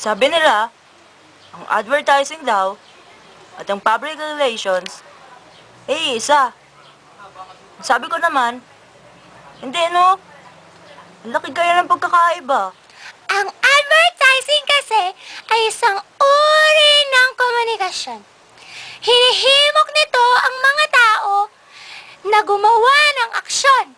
Sabi nila, ang advertising daw at ang public relations, isa. Sabi ko naman, hindi no, ang laki kaya ng pagkakaiba. Ang advertising kasi ay isang uri ng komunikasyon. Hinihimok nito ang mga tao na gumawa ng aksyon.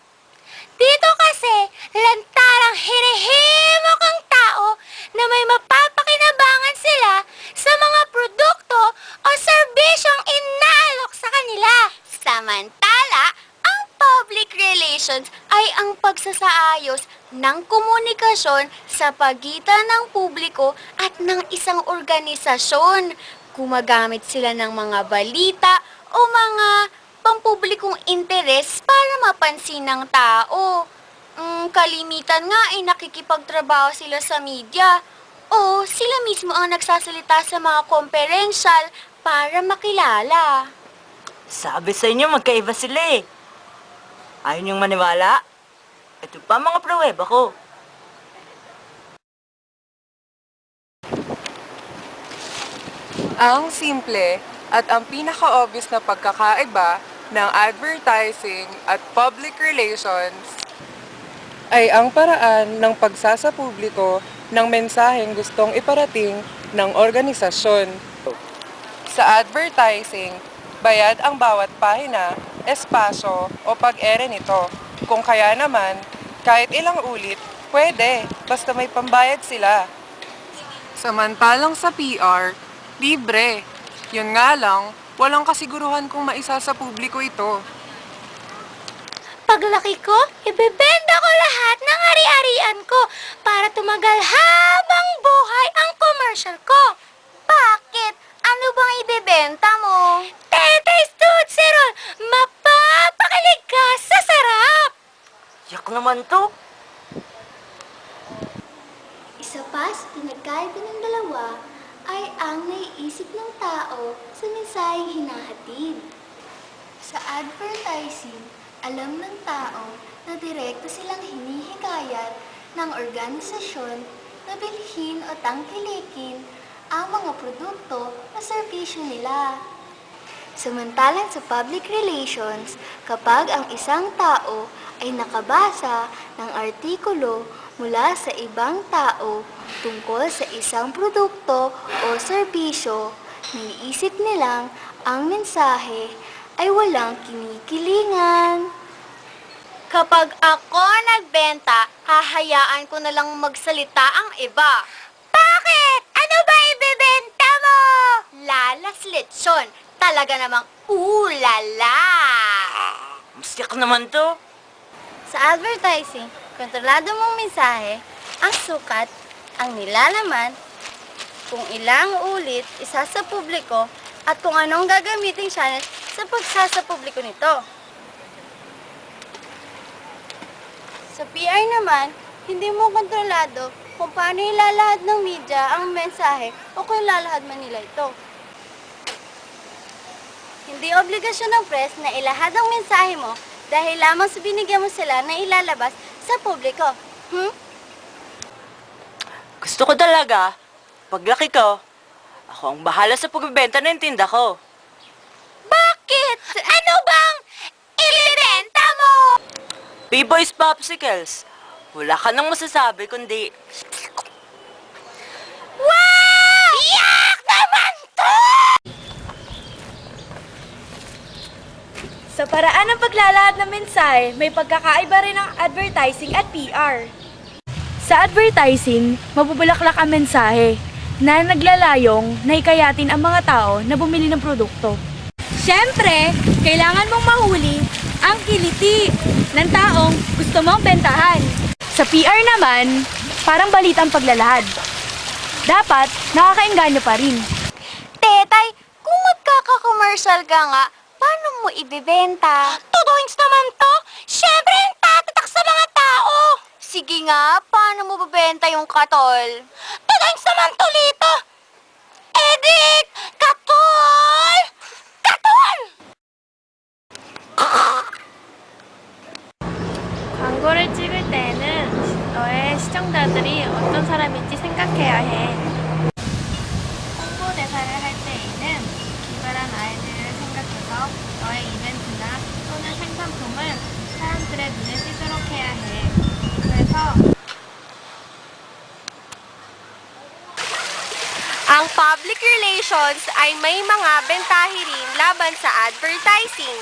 Dito kasi, lantarang hinihimok ang tao na may mapapakinabangan sila sa mga produkto o serbisyong inaalok sa kanila. Samantala, ang public relations ay ang pagsasaayos ng komunikasyon sa pagitan ng publiko at ng isang organisasyon. Gumagamit sila ng mga balita o mga pampublikong interes para mapansin ng tao. Kalimitan nga ay nakikipagtrabaho sila sa media o sila mismo ang nagsasalita sa mga komperensyal para makilala. Sabi sa inyo, magkaiba sila eh. Ayaw niyong maniwala? Ito pa mga pruweba ko. Ang simple at ang pinaka-obvious na pagkakaiba ng advertising at public relations ay ang paraan ng pagsasapubliko ng mensaheng gustong iparating ng organisasyon. Sa advertising, bayad ang bawat pahina, espasyo o pag-ere nito. Kung kaya naman, kahit ilang ulit, pwede, basta may pambayad sila. Samantalang sa PR, libre. Yun nga lang, walang kasiguruhan kung maisa sa publiko ito. Paglaki ko, ibebenda ko lahat ng ari-arian ko para tumagal habang buhay ang commercial ko. Bakit? Ano bang ibebenta mo? Tetes Tootsie Roll! Mapapakilig ka sa sarap! Yak naman to. Isa pa sa pinagkaiba ng dalawa ay ang naiisip ng tao sa mensaheng hinahatid. Sa advertising, alam ng tao na direkto silang hinihikayat ng organisasyon na bilhin o tangkilikin ang mga produkto o serbisyo nila. Samantalang sa public relations, kapag ang isang tao ay nakabasa ng artikulo mula sa ibang tao tungkol sa isang produkto o serbisyo, naiisip nilang ang mensahe ay walang kinikilingan. Kapag ako nagbenta, hahayaan ko na lang magsalita ang iba. Bakit? Ano ba ibebenta mo? Lalas lechon. Talaga namang ulala. Mas yak naman to. Sa advertising, kontrolado mong mensahe, ang sukat, ang nilalaman, kung ilang ulit isa sa publiko, at kung anong gagamiting channel sa pagsasapubliko nito. Sa PR naman, hindi mo kontrolado kung paano ilalahad ng media ang mensahe o kung ilalahad man nila ito. Hindi obligasyon ng press na ilahad ang mensahe mo dahil lamang sa binigyan mo sila na ilalabas sa publiko. Gusto ko talaga, paglaki ko, ako ang bahala sa pagbebenta ng tinda ko. Bakit? Ano bang ibibenta mo? P-Boys Popsicles. Wala ka nang masasabi kundi... Wow! Yak naman to! Sa paraan ng paglalahad ng mensahe, may pagkakaiba rin ang advertising at PR. Sa advertising, mabubulaklak ang mensahe na naglalayong na hikayatin ang mga tao na bumili ng produkto. Siyempre, kailangan mong mahuli ang kiliti ng taong gusto mong bentahan. Sa PR naman, parang balitang paglalahad. Dapat nakakaengganyo pa rin. Tetay, kung magkaka-commercial ka nga, paano mo ibibenta? Tudoings naman to! Siyempre, yung tatatak sa mga tao! Sige nga, paano mo bibenta yung katol? Tudoings naman to, Lito! Edit! Katol! Katol! 광고를 찍을 때는 너의 시청자들이 어떤 사람인지 생각해야 해. public relations ay may mga bentahe rin laban sa advertising.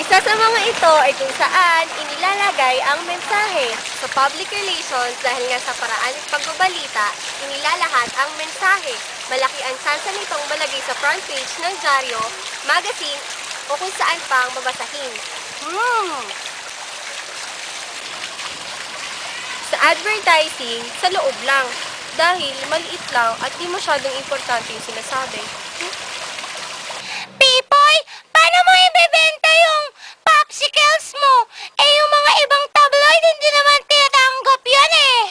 Isa sa mga ito ay kung saan inilalagay ang mensahe. Sa public relations, dahil nga sa paraan at pagbabalita, inilalahat ang mensahe. Malaki ang tsansa nitong malagay sa front page ng dyaryo, magazine, o kung saan pang babasahin. Sa advertising, sa loob lang. Dahil maliit lang at di masyadong importante yung sinasabi. Pipoy, paano mo ibebenta yung popsicles mo? Eh, yung mga ibang tabloid, hindi naman tinatanggap yan eh.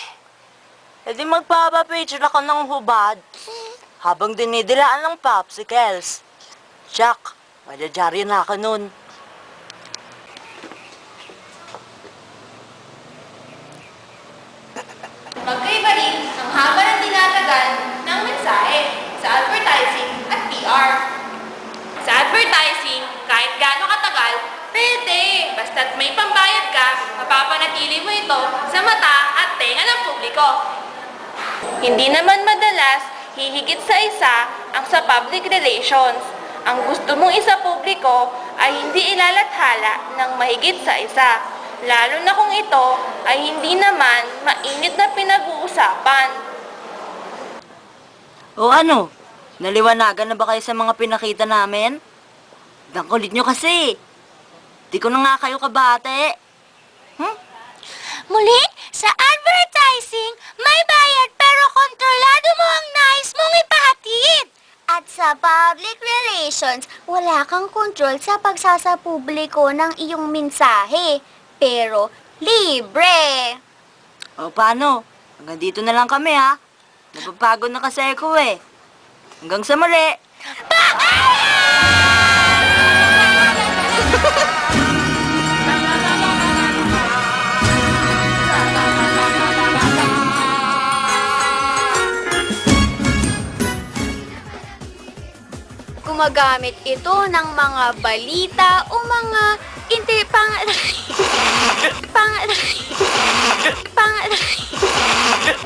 E di magpapapage na ka ng hubad. Habang dinidilaan ng popsicles. Jack, madyadyaryo na ka nun. Magkaiba rin ang haba ng tinatagal ng mensahe sa advertising at PR. Sa advertising, kahit gaano katagal, pwede. Basta't may pambayad ka, mapapanatili mo ito sa mata at tenga ng publiko. Hindi naman madalas hihigit sa isa ang sa public relations. Ang gusto mong isa publiko ay hindi ilalathala ng mahigit sa isa. Lalo na kung ito ay hindi naman mainit na pinag-uusapan. O ano? Naliwanagan na ba kayo sa mga pinakita namin? Ang kulit nyo kasi. Di ko na nga kayo kabate. Muli, sa advertising, may bayad pero kontrolado mo ang nais mong ipahatid. At sa public relations, wala kang kontrol sa pagsasapubliko ng iyong mensahe. Pero libre. O paano? Hanggang dito na lang kami ha. Napapagod na kasi ako eh. Hanggang sa muli. Gumagamit ito ng mga balita o mga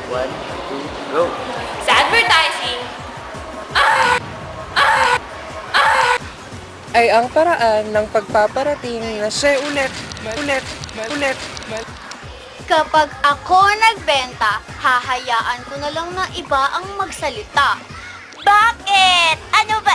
One, two, go. Sa advertising, ay ang paraan ng pagpaparating na siya ulit. Kapag ako nagbenta, hahayaan ko na lang na iba ang magsalita. Bakit? Ano ba